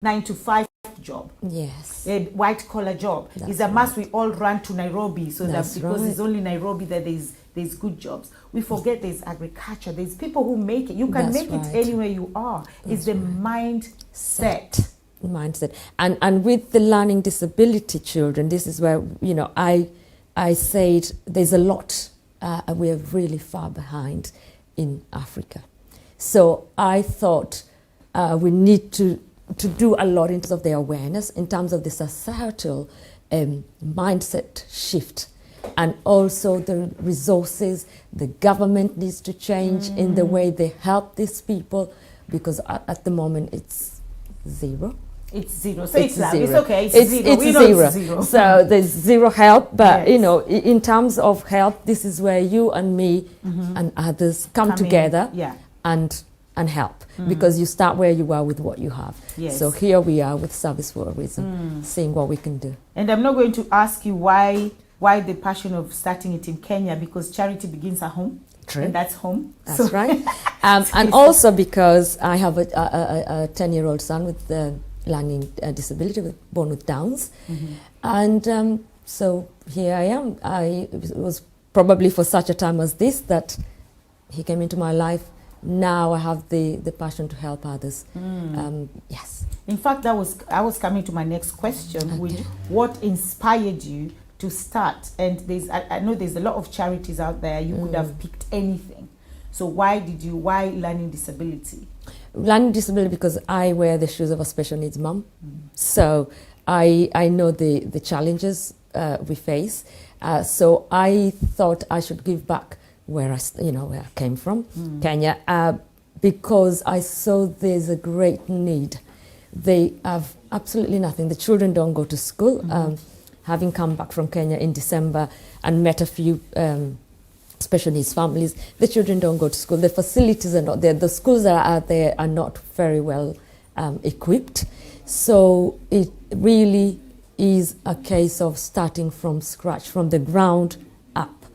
9-to-5 job. Yes. A white-collar job. It's a must we all run to Nairobi so that because it's only Nairobi that there's good jobs. We forget there's agriculture. There's people who make it. You can make it anywhere you are. It's the mindset. And with the learning disability children, this is where, you know, I said there's a lot. We're really far behind in Africa. So I thought we need to do a lot in terms of the awareness, in terms of the societal mindset shift, and also the resources. The government needs to change in the way they help these people, because at the moment it's zero. It's zero. So it's zero. It's okay. It's zero. It's zero. So there's zero help. But, you know, in terms of help, this is where you and me and others come together and help. Because you start where you are with what you have. Yes. So here we are with Service for a Reason, seeing what we can do. And I'm not going to ask you why the passion of starting it in Kenya, because charity begins at home. True. And that's home. That's right. And also because I have a 10-year-old son with learning disability, born with Downs. And so here I am. It was probably for such a time as this that he came into my life. Now I have the passion to help others. Yes. In fact, I was coming to my next question, which what inspired you to start? And I know there's a lot of charities out there. You could have picked anything. So why learning disability? Learning disability because I wear the shoes of a special needs mom. So I know the challenges we face. So I thought I should give back where I came from, Kenya, because I saw there's a great need. They have absolutely nothing. The children don't go to school. Having come back from Kenya in December and met a few special needs families, the children don't go to school. The facilities are not there. The schools that are out there are not very well equipped. So it really is a case of starting from scratch, from the ground up,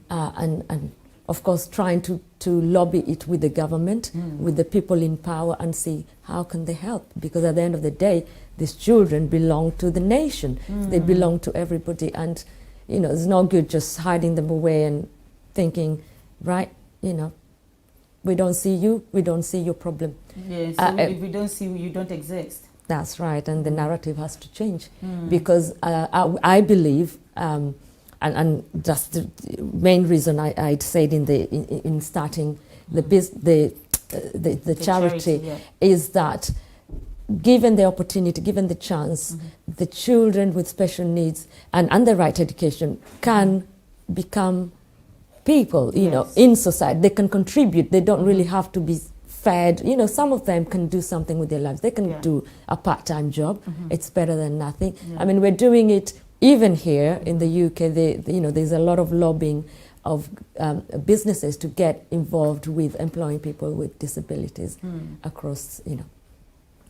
and of course trying to lobby it with the government, with the people in power, and see how can they help. Because at the end of the day, these children belong to the nation. They belong to everybody, and it's no good just hiding them away and thinking, right, we don't see you, we don't see your problem. Yeah, so if we don't see you, you don't exist. That's right, and the narrative has to change because I believe, and that's the main reason I said in starting the charity is that given the opportunity, given the chance, the children with special needs and the right education can become people, in society. They can contribute. They don't really have to be fed. Some of them can do something with their lives. They can do a part-time job. It's better than nothing. I mean, we're doing it even here in the UK. There's a lot of lobbying of businesses to get involved with employing people with disabilities across,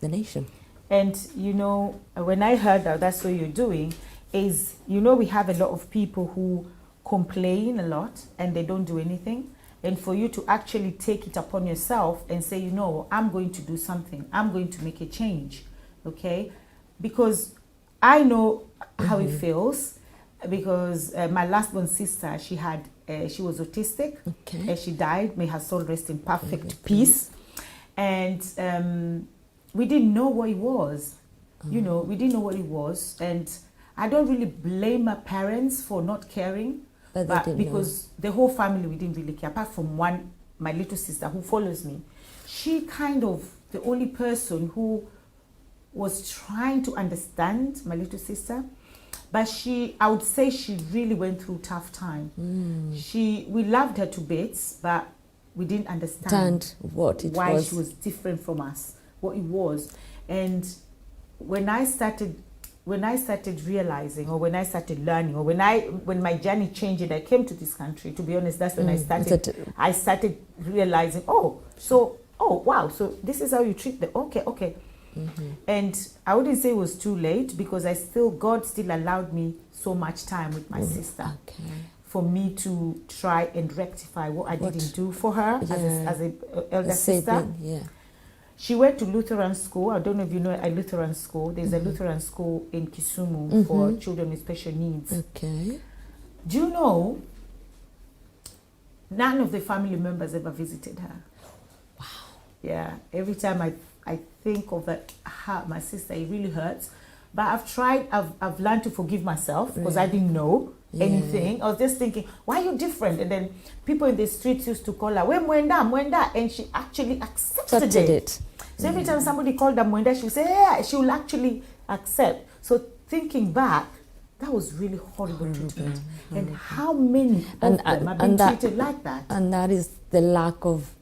the nation. And, when I heard that's what you're doing, is, we have a lot of people who complain a lot and they don't do anything. And for you to actually take it upon yourself and say, I'm going to do something. I'm going to make a change, okay? Because I know how it feels. Because my last born sister, she was autistic, and she died. May her soul rest in perfect peace. And we didn't know what it was. We didn't know what it was. And I don't really blame my parents for not caring. But because the whole family, we didn't really care. Apart from my little sister who follows me. She kind of the only person who was trying to understand my little sister. But I would say she really went through a tough time. We loved her to bits, but we didn't understand why she was different from us, what it was. And when I started realizing, or when I started learning, or when my journey changed and I came to this country, to be honest, that's when I started realizing, wow, so this is how you treat them. Okay. And I wouldn't say it was too late, because God still allowed me so much time with my sister for me to try and rectify what I didn't do for her as an elder sister. She went to Lutheran school. I don't know if you know a Lutheran school. There's a Lutheran school in Kisumu for children with special needs. Okay. Do you know, none of the family members ever visited her. Wow. Yeah. Every time I think of that, my sister, it really hurts. But I've learned to forgive myself because I didn't know anything. I was just thinking, why are you different? And then people in the streets used to call her, "We Mwenda," and she actually accepted it. So every time somebody called her Mwenda, she would say, yeah, she will actually accept. So thinking back, that was really horrible treatment. And how many of them have been treated like that? And that is the lack of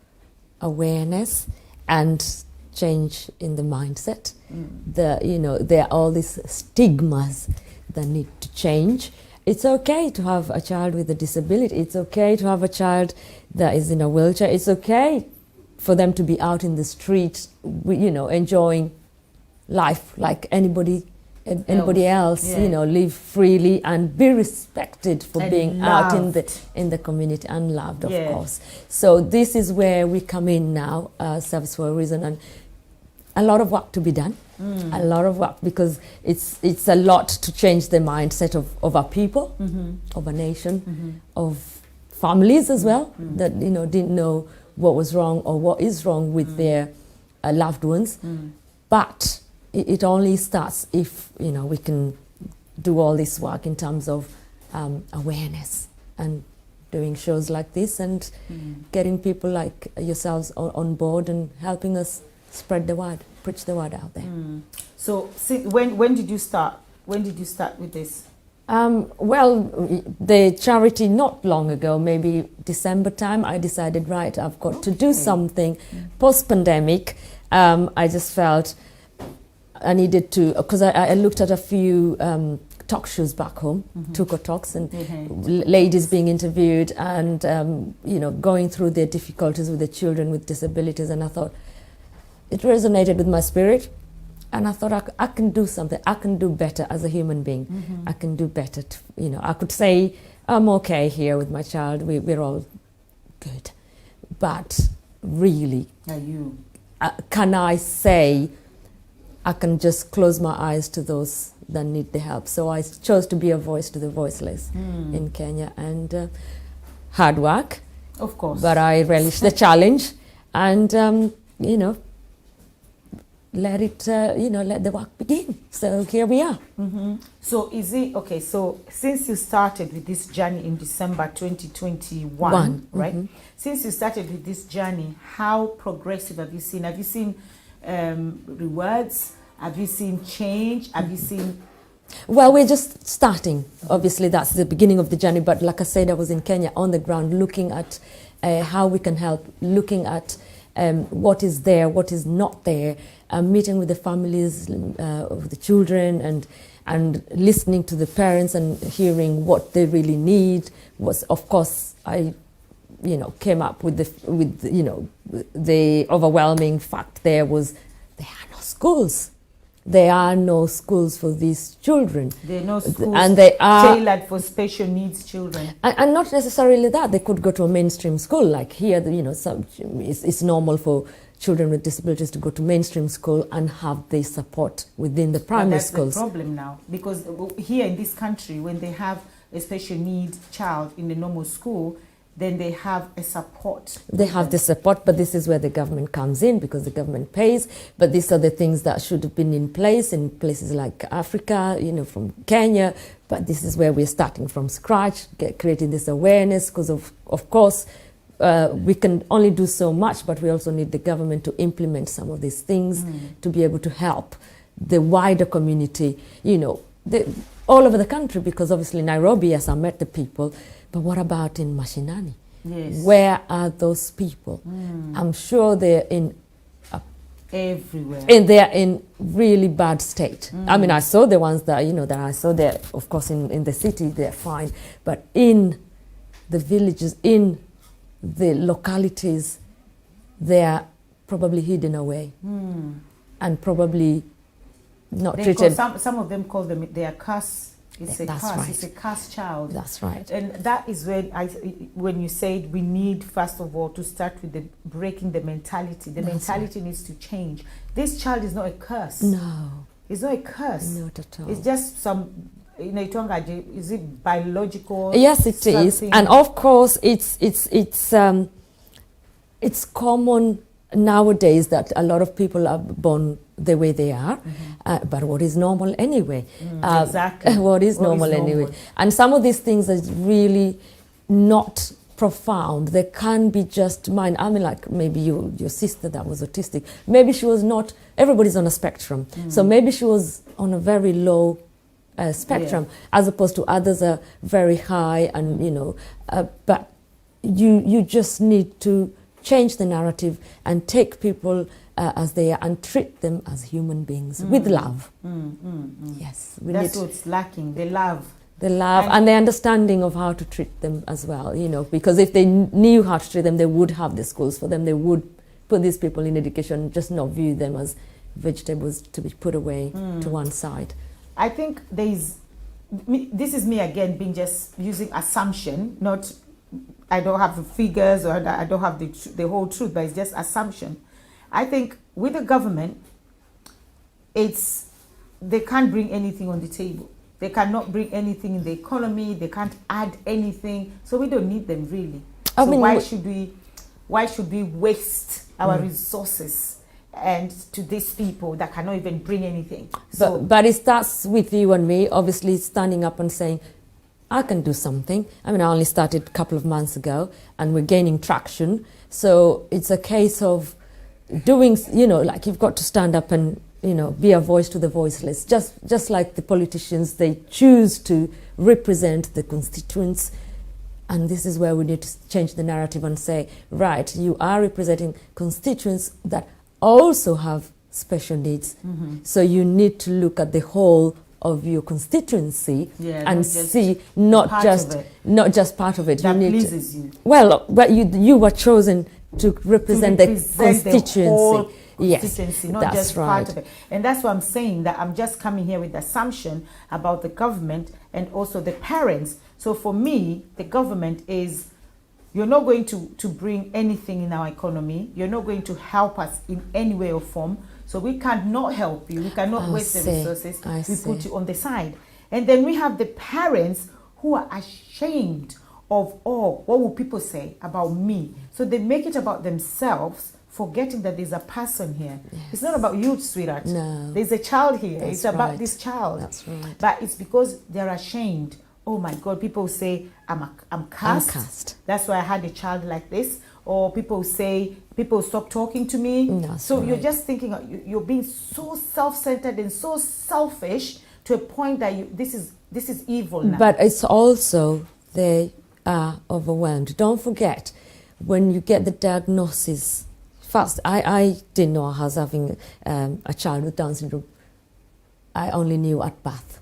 awareness and change in the mindset. There are all these stigmas that need to change. It's okay to have a child with a disability. It's okay to have a child that is in a wheelchair. It's okay for them to be out in the street, enjoying life like anybody else. Live freely and be respected for and being loved. out in the community and loved, of course. So this is where we come in now, Service for a Reason, and a lot of work to be done. A lot of work, because it's a lot to change the mindset of our people, of a nation, of families as well, that didn't know what was wrong or what is wrong with their loved ones. But it only starts if we can do all this work in terms of awareness and doing shows like this and getting people like yourselves on board and helping us spread the word, preach the word out there. So when did you start? When did you start with this? Well, the charity not long ago, maybe December time, I decided, right, I've got to do something. Post-pandemic, I just felt I needed to, because I looked at a few talk shows back home, Tuko Talks, and ladies being interviewed and, going through their difficulties with the children with disabilities. And I thought, it resonated with my spirit. And I thought I can do something. I can do better as a human being. I can do better. I could say, I'm okay here with my child. We're all good. But really, Are you? Can I say I can just close my eyes to those that need the help? So I chose to be a voice to the voiceless in Kenya. And hard work. Of course. But I relish the challenge. And, let the work begin. So here we are. So is it, okay, so since you started with this journey in December 2021, right? Since you started with this journey, how progressive have you seen? Have you seen rewards? Have you seen change? Have you seen... Well, we're just starting. Obviously, that's the beginning of the journey. But like I said, I was in Kenya on the ground looking at how we can help, looking at what is there, what is not there, meeting with the families of the children and listening to the parents and hearing what they really need. Was, of course, I came up with the overwhelming fact there was there are no schools. There are no schools for these children. There are no schools and they are tailored for special needs children. And not necessarily that. They could go to a mainstream school. Like here, it's normal for children with disabilities to go to mainstream school and have the support within the primary schools. That's the problem now. Because here in this country, when they have a special needs child in the normal school, then they have a support. They have the support, but this is where the government comes in because the government pays. But these are the things that should have been in place in places like Africa, from Kenya. But this is where we're starting from scratch, creating this awareness because, of course, we can only do so much, but we also need the government to implement some of these things to be able to help the wider community, all over the country, because obviously Nairobi, yes, I met the people. But what about in Mashinani? Yes. Where are those people? I'm sure they're everywhere. And they're in really bad state. I mean, I saw the ones that, that I saw there, of course, in the city, they're fine. But in the villages, in the localities, they're probably hidden away and probably not treated. Some of them call them, they are curse It's a That's curse. right. It's a cursed child. That's right. And that is when you said we need, first of all, to start with the breaking the mentality. The mentality needs to change. This child is not a curse. No. It's not a curse. Not at all. It's just some, is it biological? Yes, it is. And of course, it's common nowadays that a lot of people are born the way they are, but what is normal anyway? Exactly. What is normal anyway? And some of these things are really not profound. They can be just mine. I mean, like maybe your sister that was autistic, maybe she was not, everybody's on a spectrum. So maybe she was on a very low spectrum, as opposed to others are very high, and but you just need to change the narrative and take people as they are and treat them as human beings with love. Yes, that's what's lacking, the love. The love and the understanding of how to treat them as well, because if they knew how to treat them, they would have the schools for them. They would put these people in education, just not view them as vegetables to be put away to one side. I think this is me again being just using assumption, not, I don't have the figures or I don't have the whole truth, but it's just assumption. I think with the government, they can't bring anything on the table. They cannot bring anything in the economy. They can't add anything. So we don't need them really. Why should we waste our resources and to these people that cannot even bring anything? But it starts with you and me, obviously standing up and saying, I can do something. I mean, I only started a couple of months ago and we're gaining traction. So it's a case of doing, like you've got to stand up and, be a voice to the voiceless. Just like the politicians, they choose to represent the constituents. And this is where we need to change the narrative and say, right, you are representing constituents that also have special needs. So you need to look at the whole of your constituency and see not just part of it. That pleases you. Well, but you were chosen to represent the constituency. The whole constituency, not that's just right. part of it. And that's why I'm saying that I'm just coming here with the assumption about the government and also the parents. So for me, the government is, you're not going to bring anything in our economy. You're not going to help us in any way or form. So we cannot help you. We cannot waste the resources. We put you on the side. And then we have the parents who are ashamed of, what will people say about me? So they make it about themselves, forgetting that there's a person here. Yes. It's not about you, sweetheart. No. There's a child here. That's it's about right. this child. That's right. But it's because they're ashamed. Oh my God, people say, I'm cast. That's why I had a child like this. Or people say, people stop talking to me. So you're just thinking, you're being so self-centered and so selfish to a point that this is evil now. But it's also, they are overwhelmed. Don't forget, when you get the diagnosis, first, I didn't know I was having a child with Down syndrome. I only knew at birth.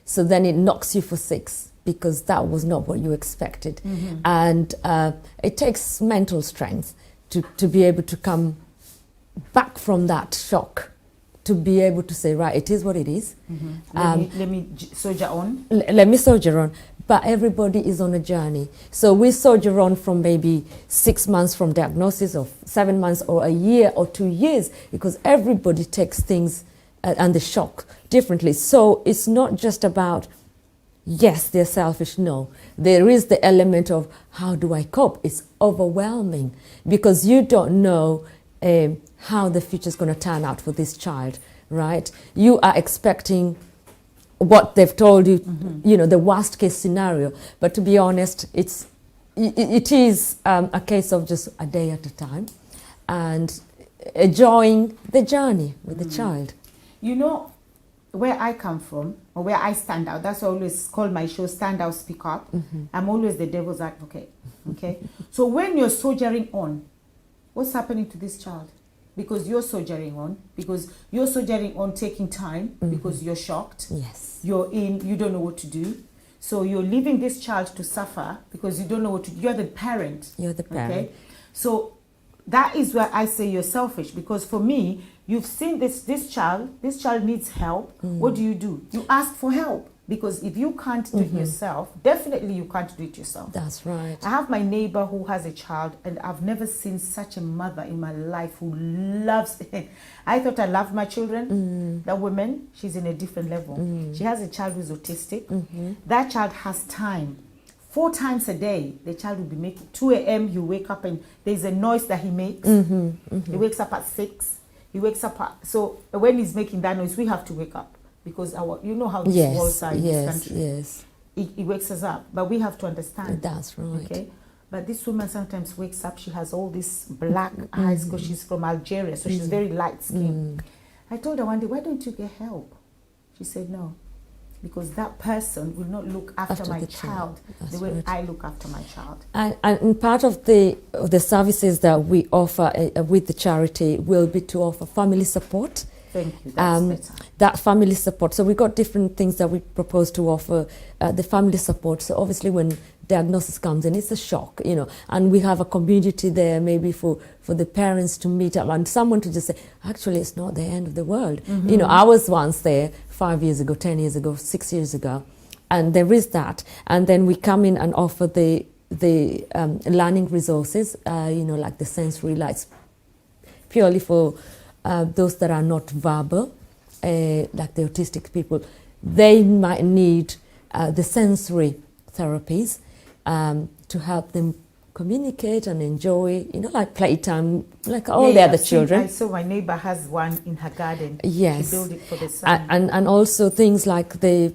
So then it knocks you for 6 because that was not what you expected. And it takes mental strength to be able to come back from that shock, to be able to say, right, it is what it is. Let me soldier on. Let me soldier on. But everybody is on a journey. So we soldier on from maybe 6 months from diagnosis, or 7 months, or a year, or 2 years, because everybody takes things and the shock differently. So it's not just about, yes, they're selfish. No, there is the element of how do I cope? It's overwhelming because you don't know how the future is going to turn out for this child, right? You are expecting what they've told you, the worst case scenario. But to be honest, it is a case of just a day at a time and enjoying the journey with the child. Where I come from, or where I stand out, that's why I always call my show Stand Out, Speak Up. I'm always the devil's advocate, okay? So when you're soldiering on, what's happening to this child? Because you're soldiering on, taking time, because you're shocked. Yes. You don't know what to do. So you're leaving this child to suffer because you don't know what to do. You're the parent. You're the parent. Okay? So that is where I say you're selfish, because for me, you've seen this child needs help. What do? You ask for help. Because if you can't do it yourself, definitely you can't do it yourself. That's right. I have my neighbor who has a child, and I've never seen such a mother in my life who loves it. I thought I loved my children. That woman, she's in a different level. She has a child who's autistic. That child has time. 4 times a day, the child will be making 2 a.m. You wake up and there's a noise that he makes. He wakes up at 6. He wakes up at, so when he's making that noise, we have to wake up. Because you know how this walls are in this country. Yes. It wakes us up, but we have to understand. That's right. Okay, but this woman sometimes wakes up. She has all these black eyes because she's from Algeria, so she's very light skinned. I told her one day, why don't you get help? She said no, because that person will not look after my child the way I look after my child. And part of the services that we offer with the charity will be to offer family support. Thank you. That's better. That family support. So we've got different things that we propose to offer. The family support. So obviously when diagnosis comes in, it's a shock, you know, and we have a community there maybe for the parents to meet up and someone to just say, actually, it's not the end of the world. You know, I was once there 5 years ago, 10 years ago, 6 years ago, and there is that. And then we come in and offer the learning resources, you know, like the sensory lights, purely for those that are not verbal, like the autistic people. They might need the sensory therapies to help them communicate and enjoy, you know, like playtime, like all the other children. I saw my neighbor has one in her garden. Yes. She built it for the son. And also things like the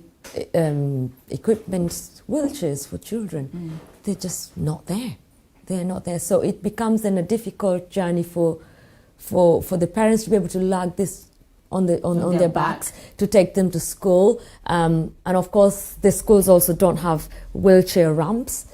equipment, wheelchairs for children. They're just not there. They're not there. So it becomes then a difficult journey for the parents to be able to lug this on their backs to take them to school. And of course, the schools also don't have wheelchair ramps.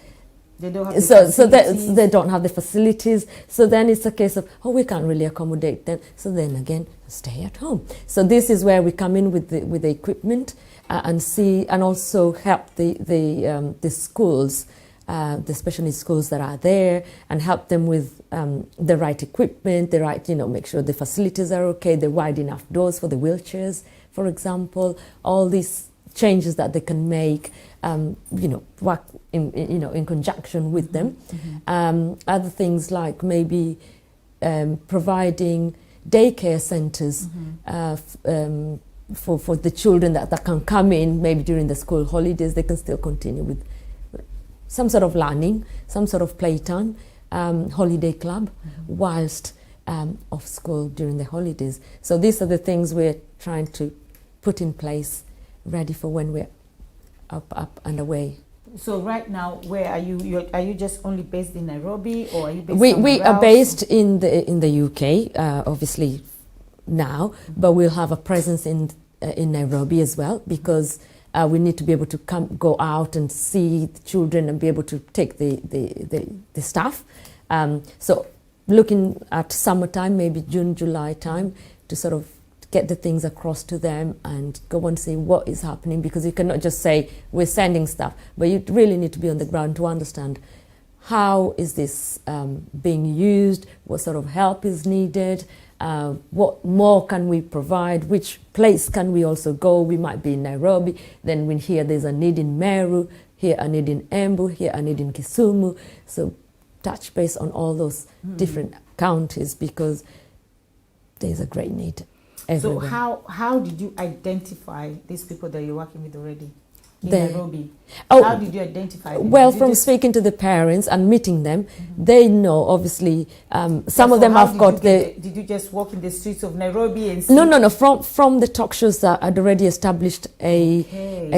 They don't have the facilities. They don't have the facilities. So then it's a case of, we can't really accommodate them. So then again, stay at home. So this is where we come in with the equipment and see, and also help the schools, the special needs schools that are there, and help them with the right equipment, the right, you know, make sure the facilities are okay, the wide enough doors for the wheelchairs, for example, all these changes that they can make, you know, work in conjunction with them. Other things like maybe providing daycare centers for the children that can come in maybe during the school holidays. They can still continue with some sort of learning, some sort of playtime, holiday club, whilst off school during the holidays. So these are the things we're trying to put in place, ready for when we're up and away. So right now, where are you? Are you just only based in Nairobi, or are you based We are else? based in the UK, obviously now, but we'll have a presence in Nairobi as well, because we need to be able to go out and see the children and be able to take the staff. So looking at summertime, maybe June, July time, to sort of get the things across to them and go and see what is happening, because you cannot just say we're sending stuff, but you really need to be on the ground to understand how is this being used, what sort of help is needed, what more can we provide, which place can we also go. We might be in Nairobi, then we hear there's a need in Meru, here a need in Embu, here a need in Kisumu. So touch base on all those different counties, because there's a great need everywhere. So how did you identify these people that you're working with already in Nairobi? Oh, how did you identify them? Well, from speaking to the parents and meeting them, they know, obviously, some of them have got the... Did you just walk in the streets of Nairobi and see? No. From the talk shows that had already established a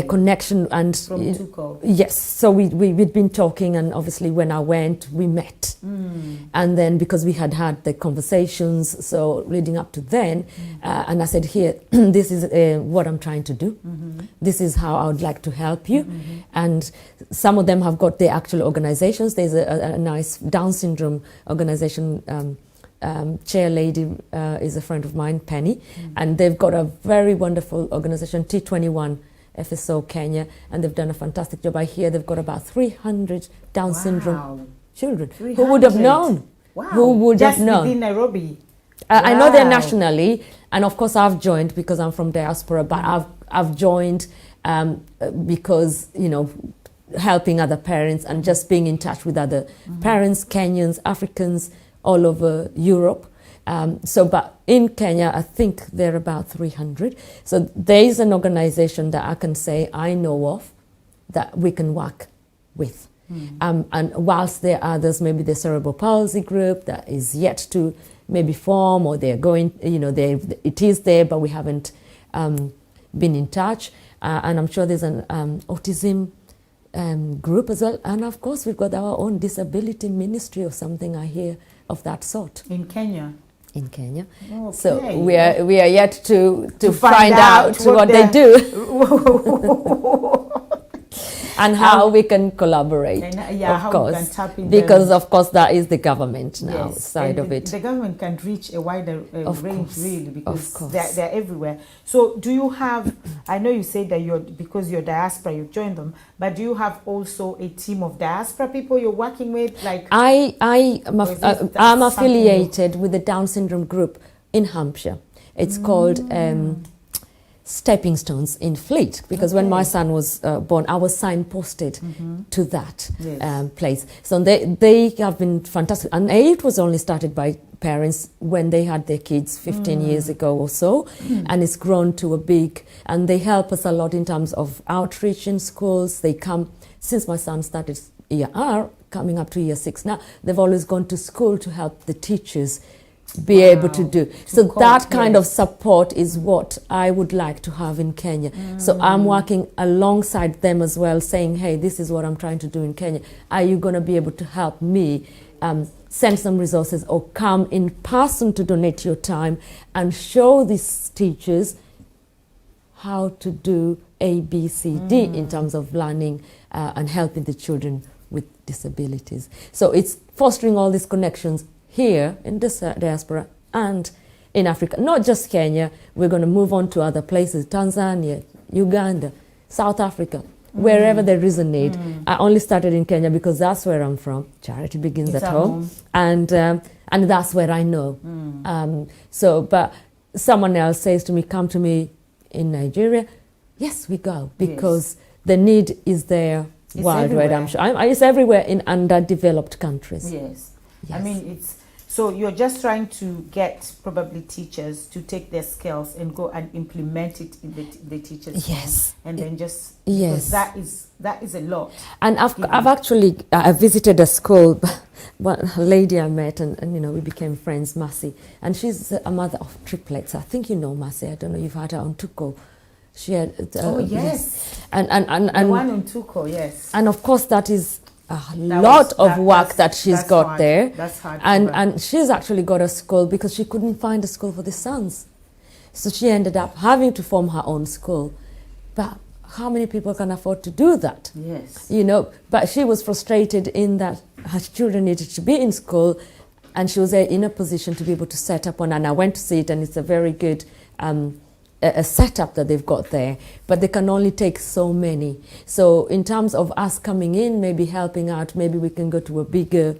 connection. And from Tuko. Yes, so we'd been talking, and obviously when I went, we met. And then because we had the conversations, so leading up to then, and I said, here, this is what I'm trying to do. This is how I would like to help you. And some of them have got the actual organizations. There's a nice Down syndrome organization. Chair lady is a friend of mine, Penny, and they've got a very wonderful organization, T21 FSO Kenya, and they've done a fantastic job. I hear they've got about 300 Down syndrome children. 300. Who would have known? Wow. Who would have known? Just within Nairobi. I know they're nationally, and of course I've joined because I'm from diaspora, but I've joined because, you know, helping other parents and just being in touch with other parents, Kenyans, Africans, all over Europe. But in Kenya, I think there are about 300. So there is an organization that I can say I know of that we can work with. And whilst there are others, maybe the cerebral palsy group that is yet to maybe form, or they're going, you know, it is there, but we haven't been in touch. And I'm sure there's an autism group as well. And of course, we've got our own disability ministry or something, I hear, of that sort. In Kenya? In Kenya. Okay. So we are yet to find out what they do. And how we can collaborate, of course, we can tap in because of course that is the government now side of it. The government can reach a wider range, really, because they're everywhere. So do you have, I know you said that because you're diaspora, you joined them, but do you have also a team of diaspora people you're working with? Like I'm affiliated with the Down syndrome group in Hampshire. It's called Stepping Stones in Fleet, because when my son was born, I was signposted to that place. So they have been fantastic. And it was only started by parents when they had their kids 15 years ago or so, and it's grown to a big, and they help us a lot in terms of outreach in schools. They come, since my son started year R, coming up to year 6 now, they've always gone to school to help the teachers be able to do. So that kind of support is what I would like to have in Kenya. So I'm working alongside them as well, saying, hey, this is what I'm trying to do in Kenya. Are you going to be able to help me send some resources or come in person to donate your time and show these teachers how to do A, B, C, D in terms of learning and helping the children with disabilities. So it's fostering all these connections here in this diaspora and in Africa, not just Kenya. We're going to move on to other places, Tanzania, Uganda, South Africa, wherever there is a need. I only started in Kenya because that's where I'm from. Charity begins at home. And that's where I know. But someone else says to me, come to me in Nigeria. Yes, we go, because the need is there worldwide, I'm sure. It's everywhere in underdeveloped countries. Yes. I mean, so you're just trying to get probably teachers to take their skills and go and implement it in the teachers. Yes. And then just, because that is a lot. And I've actually visited a school, a lady I met, and you know, we became friends, Mercy, and she's a mother of triplets. I think you know Mercy. I don't know, you've had her on Tuko. She had yes. And the one on Tuko, yes. And of course that is a lot of work that she's got hard. there. That's hard. And she's actually got a school because she couldn't find a school for the sons. So she ended up having to form her own school. But how many people can afford to do that? Yes. You know, but she was frustrated in that her children needed to be in school, and she was in a position to be able to set up one. And I went to see it, and it's a very good a setup that they've got there, but they can only take so many. So in terms of us coming in, maybe helping out, maybe we can go to a bigger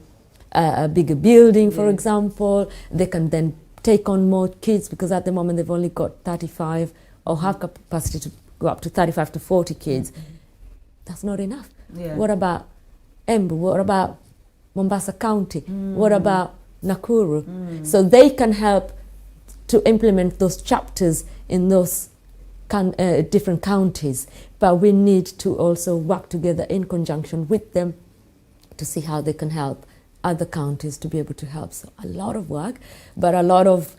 building, for example. They can then take on more kids, because at the moment they've only got 35 or have capacity to go up to 35 to 40 kids. That's not enough. What about Embu? What about Mombasa County? What about Nakuru? So they can help to implement those chapters in those different counties, but we need to also work together in conjunction with them to see how they can help other counties to be able to help. So a lot of work, but a lot of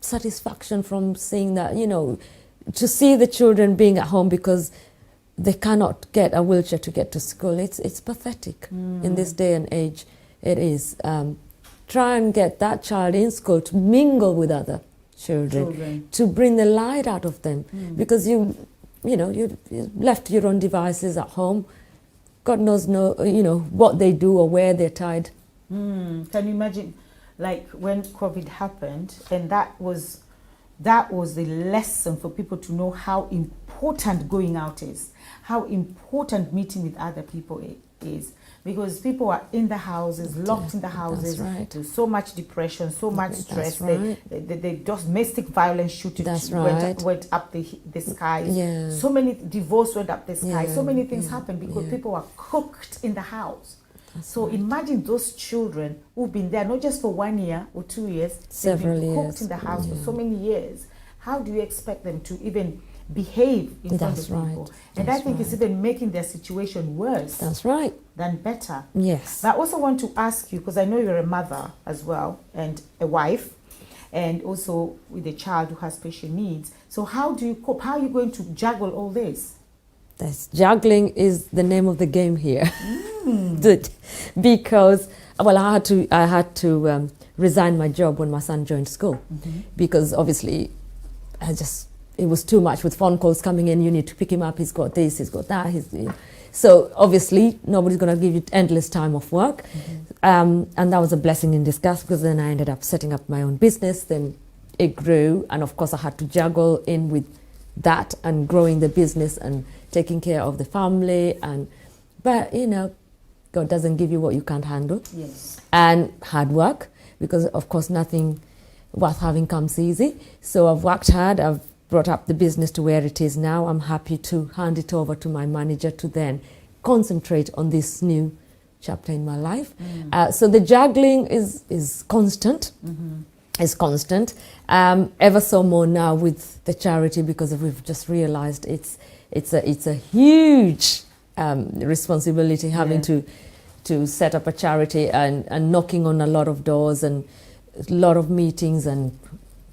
satisfaction from seeing that, you know, to see the children being at home because they cannot get a wheelchair to get to school. It's pathetic in this day and age. It is. Try and get that child in school to mingle with other children. To bring the light out of them, because you left your own devices at home. God knows what they do or where they're tied. Can you imagine, like when COVID happened, and that was the lesson for people to know how important going out is, how important meeting with other people is. because people are in the houses, locked in the houses. That's right. There's so much depression, so much stress. That's right. They just domestic violence shooting That's right. went up the sky. Yeah. So many divorce went up the sky. So many things happened because yeah. people are cooked in the house. So right. imagine those children who've been there not just for 1 year or 2 years, Several they've been cooked years. in the house for so many years. How do you expect them to even behave in front of people? And I think it's even making their situation worse. That's right. Than better. Yes. But I also want to ask you, because I know you're a mother as well and a wife, and also with a child who has special needs. So how do you cope? How are you going to juggle all this? Juggling is the name of the game here. Because, well, I had to resign my job when my son joined school, because obviously it was too much with phone calls coming in. You need to pick him up. He's got this, he's got that. So obviously nobody's going to give you endless time of work. And that was a blessing in disguise, because then I ended up setting up my own business. Then it grew, and of course I had to juggle in with that and growing the business and taking care of the family. But God doesn't give you what you can't handle. Yes. And hard work, because of course nothing worth having comes easy. So I've worked hard. I've brought up the business to where it is now. I'm happy to hand it over to my manager to then concentrate on this new chapter in my life. So the juggling is constant. Is constant. Ever so more now with the charity, because we've just realized it's a huge responsibility having to set up a charity and knocking on a lot of doors and a lot of meetings and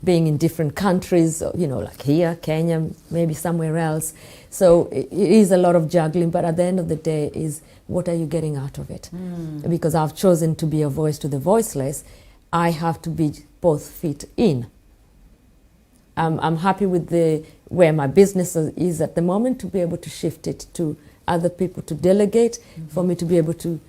being in different countries, like here, Kenya, maybe somewhere else. So it is a lot of juggling, but at the end of the day is, what are you getting out of it? Because I've chosen to be a voice to the voiceless. I have to be both feet in. I'm happy with where my business is at the moment, to be able to shift it to other people, to delegate, for me to be able to,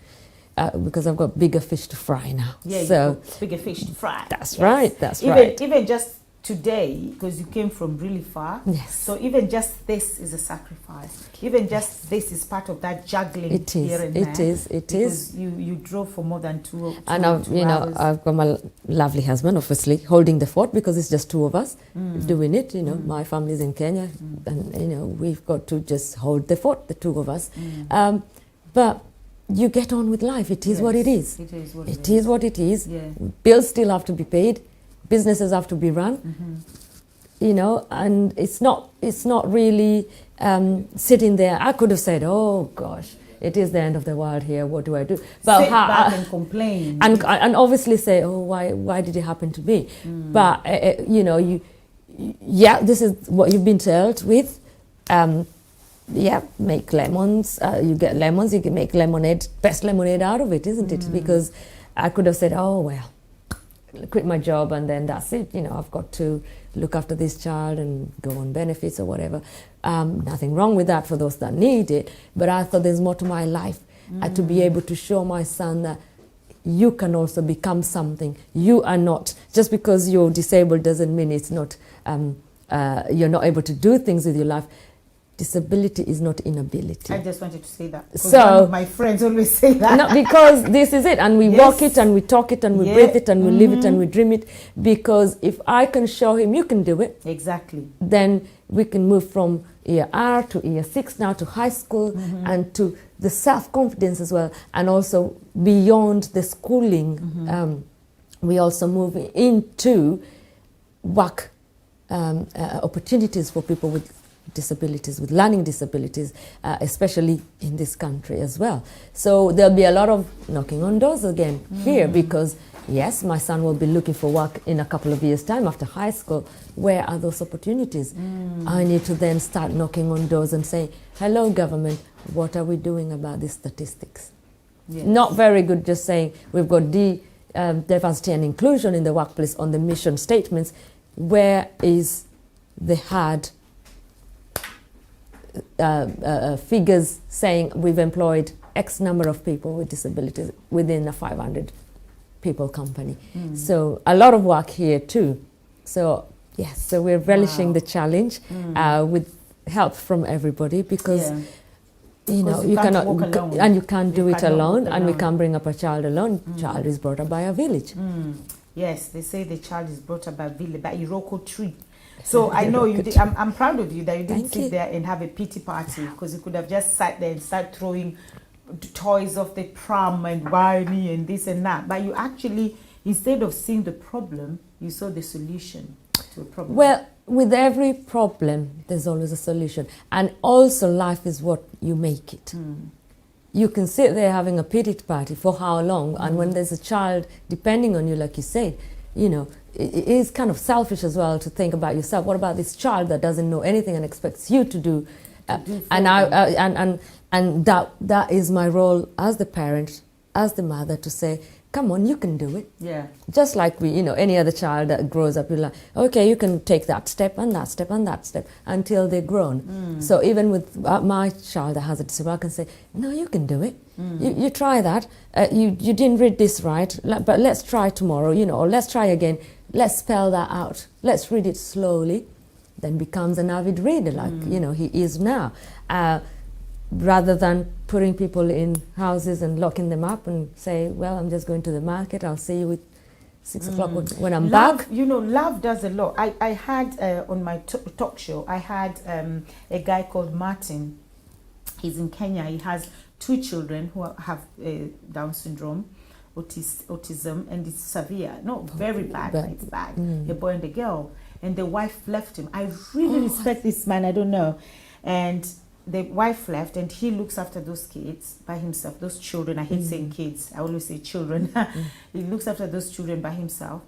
because I've got bigger fish to fry now. Yeah, so you've got bigger fish to fry. That's right, that's right. Even just today, because you came from really far. Yes. So even just this is a sacrifice. Even just this is part of that juggling here and there. It is. Because you drove for more than two and hours. I've got my lovely husband, obviously, holding the fort, because it's just two of us doing it. My family's in Kenya, and we've got to just hold the fort, the two of us. But you get on with life. It is what it is. It is what it is. What it is. Yeah. Bills still have to be paid. Businesses have to be run. And it's not really sitting there. I could have said, oh gosh, it is the end of the world here. What do I do? But sit back and complain, and obviously say, oh, why did it happen to me? But this is what you've been dealt with. Make lemons. You get lemons. You can make lemonade. Best lemonade out of it, isn't it? Because I could have said, oh well, quit my job and then that's it. I've got to look after this child and go on benefits or whatever. Nothing wrong with that for those that need it. But I thought there's more to my life. To be able to show my son that you can also become something. You are not, just because you're disabled doesn't mean it's not, you're not able to do things with your life. Disability is not inability. I just wanted to say that. So one of my friends always say that. No, because this is it, and we walk it, and we talk it, and we breathe it, and we live it, and we dream it. Because if I can show him you can do it, exactly, then we can move from year R to year 6 now to high school, and to the self-confidence as well, and also beyond the schooling. We also move into work opportunities for people with disabilities, with learning disabilities, especially in this country as well. So there'll be a lot of knocking on doors again here, because yes, my son will be looking for work in a couple of years' time after high school. Where are those opportunities? I need to then start knocking on doors and say, hello government, what are we doing about these statistics? Yes. Not very good just saying we've got diversity and inclusion in the workplace on the mission statements. Where is the hard figures saying we've employed X number of people with disabilities within a 500 people company? So a lot of work here too. So yes, so we're relishing the challenge with help from everybody, because you know, Because you can't cannot, walk alone. and you can't do You it cannot alone, walk and we alone. can't bring up a child alone. Child is brought up by a village. Yes, they say the child is brought up by village, by Iroko tree. So I know you did, I'm proud of you that you didn't Thank sit you. there and have a pity party, because you could have just sat there and start throwing toys off the pram and why me and this and that. But you actually, instead of seeing the problem, you saw the solution to a problem. Well, with every problem, there's always a solution. And also, life is what you make it. You can sit there having a pity party for how long, and when there's a child depending on you, like you said, you know, it is kind of selfish as well to think about yourself. What about this child that doesn't know anything and expects you to do? And that is my role as the parent, as the mother, to say, come on, you can do it. Yeah. Just like we, you know, any other child that grows up, you're like, okay, you can take that step and that step and that step until they're grown. So even with my child that has a disability, I can say, no, you can do it. You try that. You didn't read this right, but let's try tomorrow, you know, or let's try again. Let's spell that out. Let's read it slowly. Then becomes an avid reader, like, you know, he is now. Rather than putting people in houses and locking them up and say, well, I'm just going to the market, I'll see you at 6 o'clock when I'm back. You know, love does a lot. I had, on my talk show, I had a guy called Martin. He's in Kenya. He has 2 children who have Down syndrome, autism, and it's severe. Not very bad, but it's bad. A boy and a girl. And the wife left him. I really respect this man, I don't know. And the wife left, and he looks after those kids by himself, those children. I hate saying kids, I always say children. He looks after those children by himself.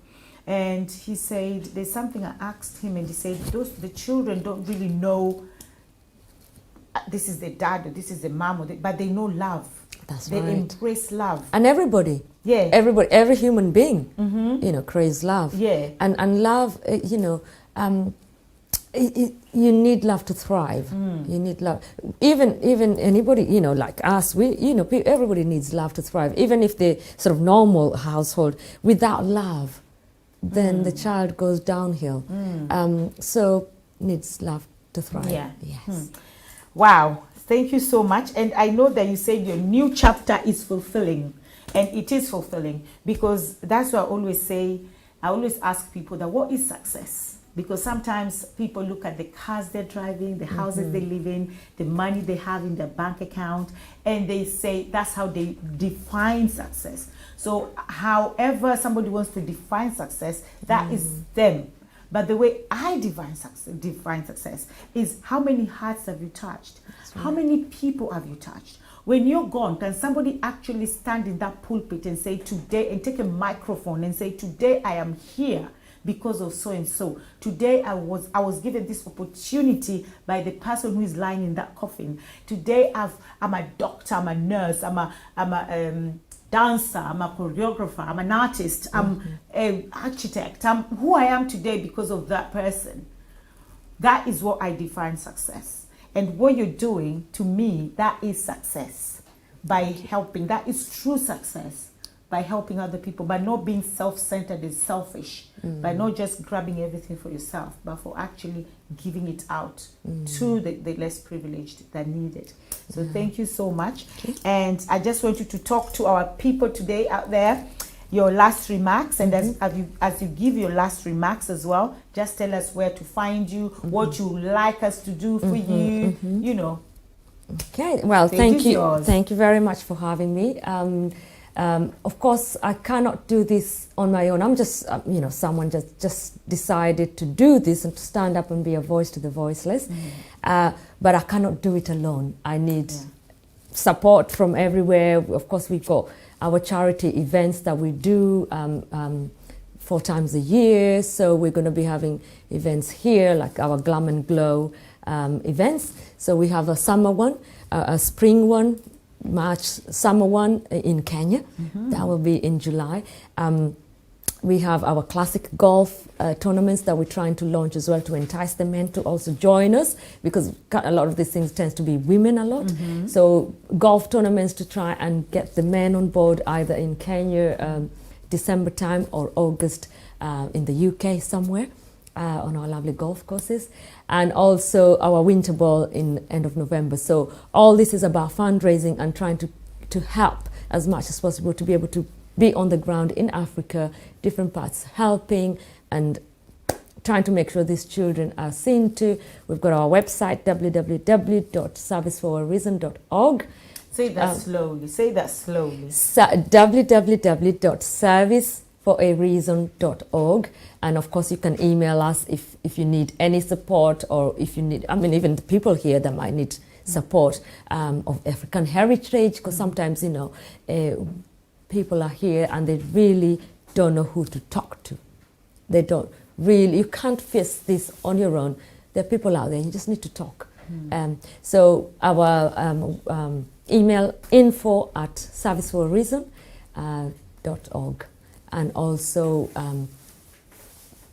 And he said, there's something I asked him, and he said, the children don't really know this is the dad or this is the mom, but they know love. That's they right. embrace love. And everybody, every human being, you know, craves love. Yeah. And love, you know, you need love to thrive. You need love. Even anybody, you know, like us, everybody needs love to thrive. Even if the sort of normal household, without love, then the child goes downhill. So needs love to thrive. Yeah. Yes. Wow. Thank you so much. And I know that you said your new chapter is fulfilling, and it is fulfilling, because that's what I always say. I always ask people that what is success? Because sometimes people look at the cars they're driving, the houses they live in, the money they have in their bank account, and they say that's how they define success. So however somebody wants to define success, that is them. But the way I define success is, how many hearts have you touched? How many people have you touched? When you're gone, can somebody actually stand in that pulpit and say today, and take a microphone and say, today I am here because of so and so. Today I was given this opportunity by the person who is lying in that coffin. Today I'm a doctor, I'm a nurse, I'm a dancer, I'm a choreographer, I'm an artist, I'm an architect. I'm who I am today because of that person. That is what I define success. And what you're doing, to me, that is success. By helping, that is true success. By helping other people, by not being self-centered and selfish, by not just grabbing everything for yourself, but for actually giving it out to the less privileged that need it. So thank you so much. And I just want you to talk to our people today out there, your last remarks, and as you give your last remarks as well, just tell us where to find you, what you like us to do for you, you know. Okay, well, thank you. Thank you very much for having me. Of course, I cannot do this on my own. I'm just, you know, someone just decided to do this and to stand up and be a voice to the voiceless. But I cannot do it alone. I need support from everywhere. Of course, we've got our charity events that we do 4 times a year. So we're going to be having events here, like our Glam and Glow events. So we have a summer one, a spring one, March summer one in Kenya. That will be in July. We have our classic golf tournaments that we're trying to launch as well, to entice the men to also join us, because a lot of these things tends to be women a lot. So golf tournaments to try and get the men on board, either in Kenya December time or August in the UK somewhere. on our lovely golf courses, and also our winter ball in end of November. So all this is about fundraising and trying to help as much as possible to be able to be on the ground in Africa, different parts, helping and trying to make sure these children are seen to. We've got our website, www.serviceforareason.org. Say that slowly. Say that slowly. www.serviceforareason.org. And of course, you can email us if you need any support, or if you need, I mean, even the people here that might need support of African heritage, because sometimes, you know, people are here and they really don't know who to talk to. They don't really, you can't face this on your own. There are people out there, you just need to talk. So our email info@serviceforareason.org, and also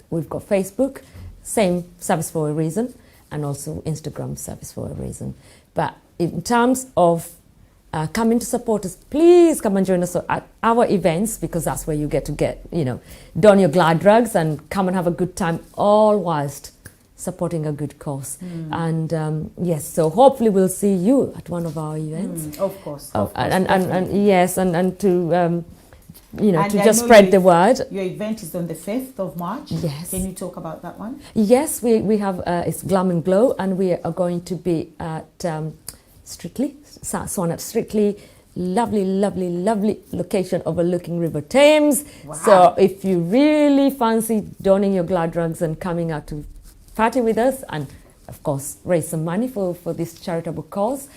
we've got Facebook, same Service for a Reason, and also Instagram Service for a Reason. But in terms of coming to support us, please come and join us at our events, because that's where you get, you know, don your glad rags and come and have a good time, all whilst supporting a good cause. And yes, so hopefully we'll see you at one of our events. Of course. And yes, and to you know, and to I just know spread the word. Your event is on the 5th of March. Yes. Can you talk about that one? Yes, we have it's Glam and Glow, and we are going to be at Strictly, Swan at Strictly. Lovely, lovely, lovely location overlooking River Thames. Wow. So if you really fancy donning your glad rags and coming out to party with us, and of course raise some money for this charitable cause,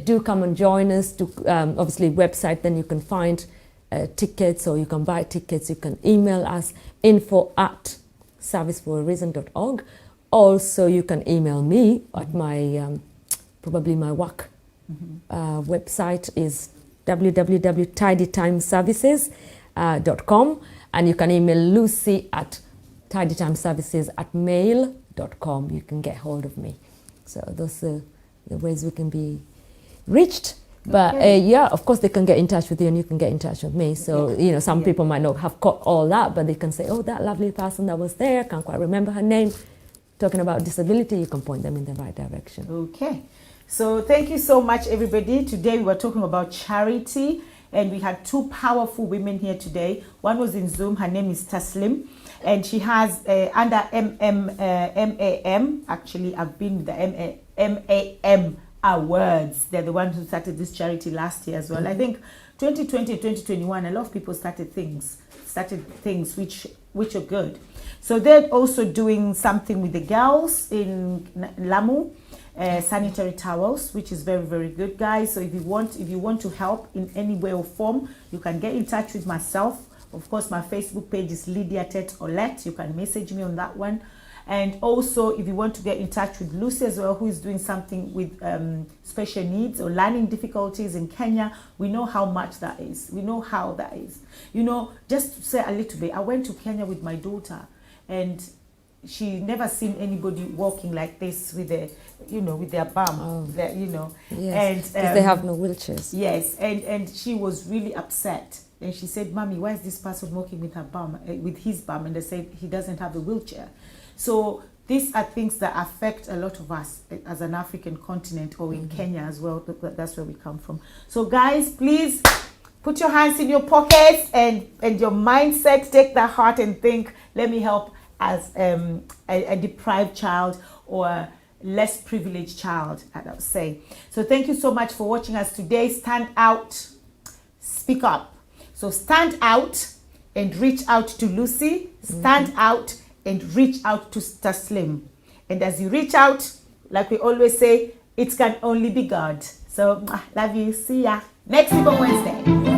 do come and join us. To obviously website, then you can find tickets, or you can buy tickets. You can email us info@serviceforareason.org. Also, you can email me at my probably my work website is www.tidytimeservices.com, and you can email Lucy at tidytimeservices@mail.com. You can get hold of me. So those are the ways we can be reached. But yeah, of course they can get in touch with you, and you can get in touch with me. So you know, some people might not have caught all that, but they can say, oh, that lovely person that was there, can't quite remember her name, talking about disability, you can point them in the right direction. Okay. So thank you so much, everybody. Today we were talking about charity, and we had two powerful women here today. One was in Zoom. Her name is Taslim, and she has under MAM. Actually, I've been with the MAM Awards. They're the ones who started this charity last year as well. I think 2020, 2021, a lot of people started things which are good. So they're also doing something with the girls in Lamu. Sanitary towels, which is very, very good, guys. So if you want to help in any way or form, you can get in touch with myself. Of course, my Facebook page is Lydia Tet Olet. You can message me on that one. And also, if you want to get in touch with Lucy as well, who is doing something with special needs or learning difficulties in Kenya, we know how much that is. We know how that is. You know, just to say a little bit, I went to Kenya with my daughter, and she never seen anybody walking like this with a, you know, with their bum, you know. Yes, because they have no wheelchairs. Yes, and she was really upset. And she said, "Mommy, why is this person walking with her bum, with his bum?" And they said he doesn't have a wheelchair. So these are things that affect a lot of us as an African continent, or in Kenya as well. That's where we come from. So guys, please put your hands in your pockets and your mindset, take that heart and think, let me help as a deprived child or less privileged child, I would say. So thank you so much for watching us today. Stand out, speak up. So stand out and reach out to Lucy. Stand out and reach out to Taslim. And as you reach out, like we always say, it can only be God. So love you. See ya next week on Wednesday.